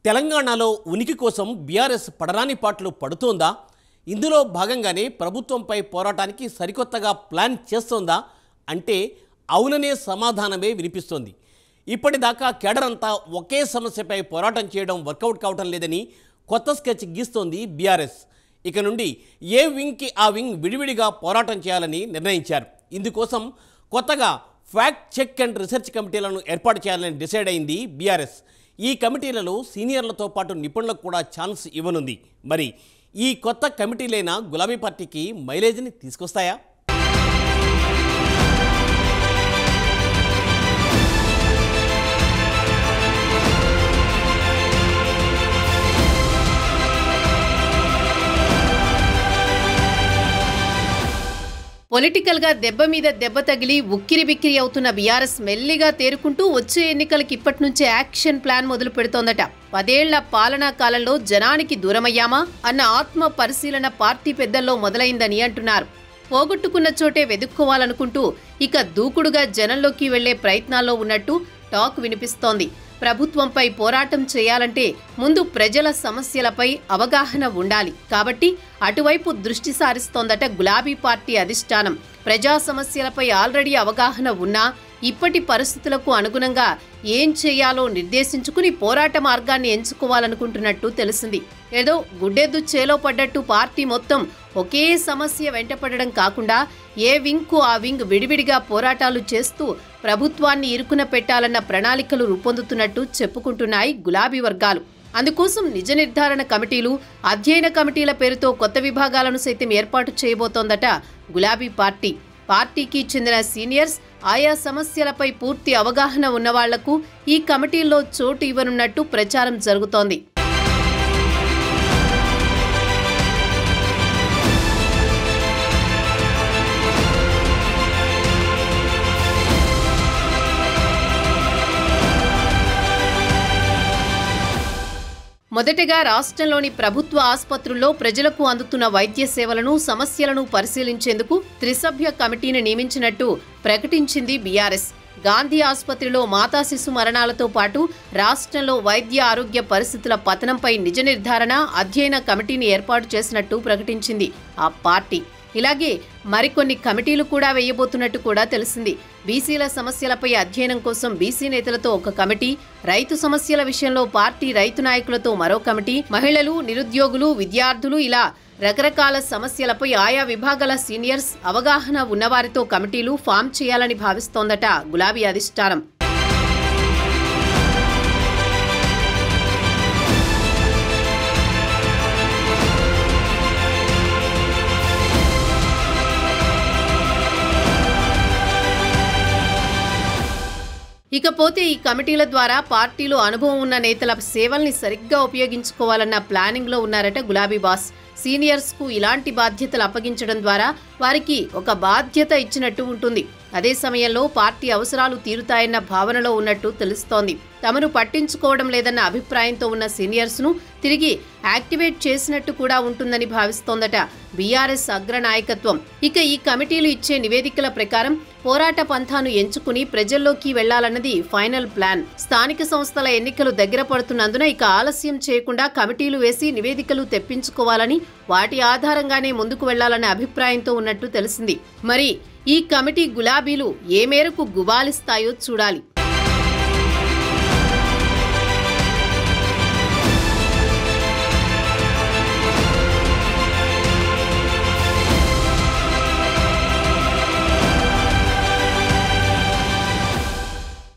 తెలంగాణలో ఉనికి కోసం బీఆర్ఎస్ పడరాని పాటలు పడుతోందా? ఇందులో భాగంగానే ప్రభుత్వంపై పోరాటానికి సరికొత్తగా ప్లాన్ చేస్తోందా అంటే అవుననే సమాధానమే వినిపిస్తోంది. ఇప్పటిదాకా కేడర్ అంతా ఒకే సమస్యపై పోరాటం చేయడం వర్కౌట్ కావటం లేదని కొత్త స్కెచ్ గీస్తోంది బీఆర్ఎస్. ఇక నుండి ఏ వింగ్కి ఆ వింగ్ విడివిడిగా పోరాటం చేయాలని నిర్ణయించారు. ఇందుకోసం కొత్తగా ఫ్యాక్ట్ చెక్ అండ్ రీసెర్చ్ కమిటీలను ఏర్పాటు చేయాలని డిసైడ్ అయింది బీఆర్ఎస్. ఈ కమిటీలలో సీనియర్లతో పాటు నిపుణులకు కూడా ఛాన్స్ ఇవ్వనుంది. మరి ఈ కొత్త కమిటీలైనా గులాబీ పార్టీకి మైలేజ్ని తీసుకొస్తాయా? పొలిటికల్ గా దెబ్బ మీద దెబ్బ తగిలి ఉక్కిరి బిక్కిరి అవుతున్న బీఆర్ఎస్ మెల్లిగా తేరుకుంటూ వచ్చే ఎన్నికలకి ఇప్పటి నుంచే యాక్షన్ ప్లాన్ మొదలు పెడుతోందట. 10 ఏళ్ల పాలనా కాలంలో జనానికి దూరమయ్యామా అన్న ఆత్మ పరిశీలన పార్టీ పెద్దల్లో మొదలైందని అంటున్నారు. పోగొట్టుకున్న చోటే వెదుక్కోవాలనుకుంటూ ఇక దూకుడుగా జనంలోకి వెళ్లే ప్రయత్నాల్లో ఉన్నట్టు టాక్ వినిపిస్తోంది. ప్రభుత్వంపై పోరాటం చేయాలంటే ముందు ప్రజల సమస్యలపై అవగాహన ఉండాలి. కాబట్టి అటువైపు దృష్టి సారిస్తోందట గులాబీ పార్టీ అధిష్టానం. ప్రజా సమస్యలపై ఆల్రెడీ అవగాహన ఉన్నా ఇప్పటి పరిస్థితులకు అనుగుణంగా ఏం చేయాలో నిర్దేశించుకుని పోరాట మార్గాన్ని ఎంచుకోవాలనుకుంటున్నట్టు తెలిసింది. ఏదో గుడ్డెద్దు చేలో పడ్డట్టు పార్టీ మొత్తం ఒకే సమస్య వెంటపడడం కాకుండా ఏ వింగ్కు ఆ వింగ్ విడివిడిగా పోరాటాలు చేస్తూ ప్రభుత్వాన్ని ఇరుకున పెట్టాలన్న ప్రణాళికలు రూపొందుతున్నట్టు చెప్పుకుంటున్నాయి గులాబీ వర్గాలు. అందుకోసం నిజ నిర్ధారణ కమిటీలు, అధ్యయన కమిటీల పేరుతో కొత్త విభాగాలను సైతం ఏర్పాటు చేయబోతోందట గులాబీ పార్టీ. పార్టీకి చెందిన సీనియర్స్, ఆయా సమస్యలపై పూర్తి అవగాహన ఉన్నవాళ్లకు ఈ కమిటీల్లో చోటు ఇవ్వనున్నట్టు ప్రచారం జరుగుతోంది. మొదటగా రాష్ట్రంలోని ప్రభుత్వ ఆసుపత్రుల్లో ప్రజలకు అందుతున్న వైద్య సేవలను, సమస్యలను పరిశీలించేందుకు త్రిసభ్య కమిటీని నియమించినట్టు ప్రకటించింది బీఆర్ఎస్. గాంధీ ఆసుపత్రిలో మాతా శిశు మరణాలతో పాటు రాష్ట్రంలో వైద్య ఆరోగ్య పరిస్థితుల పతనంపై నిజ నిర్ధారణ, అధ్యయన కమిటీని ఏర్పాటు చేసినట్టు ప్రకటించింది ఆ పార్టీ. ఇలాగే మరికొన్ని కమిటీలు కూడా వేయబోతున్నట్టు కూడా తెలిసింది. బీసీల సమస్యలపై అధ్యయనం కోసం బీసీ నేతలతో ఒక కమిటీ, రైతు సమస్యల విషయంలో పార్టీ రైతు నాయకులతో మరో కమిటీ, మహిళలు, నిరుద్యోగులు, విద్యార్థులు ఇలా రకరకాల సమస్యలపై ఆయా విభాగాల సీనియర్స్, అవగాహన ఉన్నవారితో కమిటీలు ఫామ్ చేయాలని భావిస్తోందట గులాబీ అధిష్టానం. ఇకపోతే ఈ కమిటీల ద్వారా పార్టీలో అనుభవం ఉన్న నేతల సేవల్ని సరిగ్గా ఉపయోగించుకోవాలన్న ప్లానింగ్లో ఉన్నారట గులాబీ బాస్. సీనియర్స్ కు ఇలాంటి బాధ్యతలు అప్పగించడం ద్వారా వారికి ఒక బాధ్యత ఇచ్చినట్టు ఉంటుంది. అదే సమయంలో పార్టీ అవసరాలు తీరుతాయన్న భావనలో ఉన్నట్టు తెలుస్తోంది. తమను పట్టించుకోవడం లేదన్న అభిప్రాయంతో ఉన్న సీనియర్స్ ను తిరిగి యాక్టివేట్ చేసినట్టు కూడా ఉంటుందని భావిస్తోందట బీఆర్ఎస్ అగ్రనాయకత్వం. ఇక ఈ కమిటీలు ఇచ్చే నివేదికల ప్రకారం పోరాట పంథాను ఎంచుకుని ప్రజల్లోకి వెళ్లాలన్నది ఫైనల్ ప్లాన్. స్థానిక సంస్థల ఎన్నికలు దగ్గర పడుతున్నందున ఇక ఆలస్యం చేయకుండా కమిటీలు వేసి నివేదికలు తెప్పించుకోవాలని, వాటి ఆధారంగానే ముందుకు వెళ్లాలనే అభిప్రాయంతో ఉన్నట్టు తెలిసింది. మరి ఈ కమిటీ గులాబీలు ఏ మేరకు గుబాలిస్తాయో చూడాలి.